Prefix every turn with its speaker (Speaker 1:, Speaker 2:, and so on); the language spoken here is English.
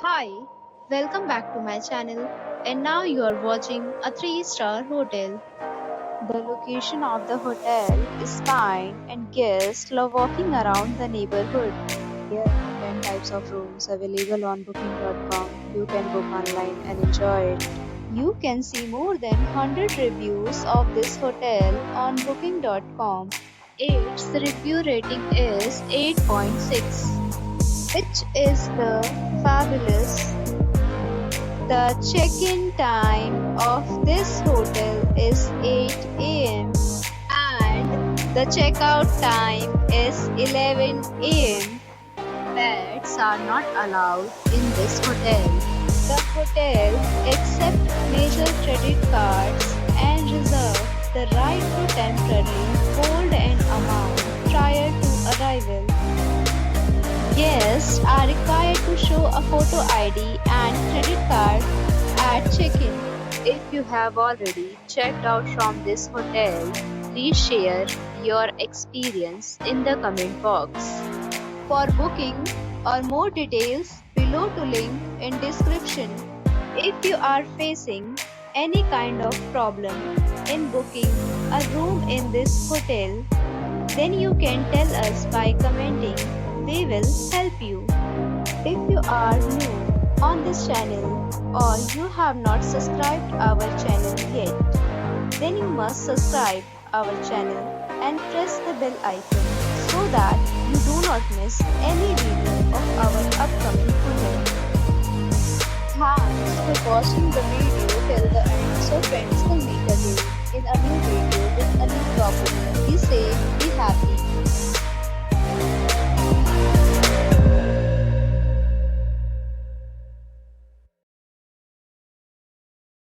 Speaker 1: Hi, welcome back to my channel. And now you are watching a 3-star hotel. The location of the hotel is fine and guests love walking around the neighborhood. There are 10 types of rooms available on booking.com. You can book online and enjoy it. You can see more than 100 reviews of this hotel on booking.com. Its review rating is 8.6, which is the fabulous. The check-in time of this hotel is 8 a.m. and the checkout time is 11 a.m. Pets are not allowed in this hotel. The hotel accepts major credit cards and reserves the right to temporarily hold an amount prior to arrival. Guests are required to show a photo ID and credit card at check-in. If you have already checked out from this hotel, please share your experience in the comment box. For booking or more details, below to link in description. If you are facing any kind of problem in booking a room in this hotel, then you can tell us by commenting. We will help you. If you are new on this channel or you have not subscribed our channel yet, then you must subscribe our channel and press the bell icon so that you do not miss any video of our upcoming content. Thanks for watching the video.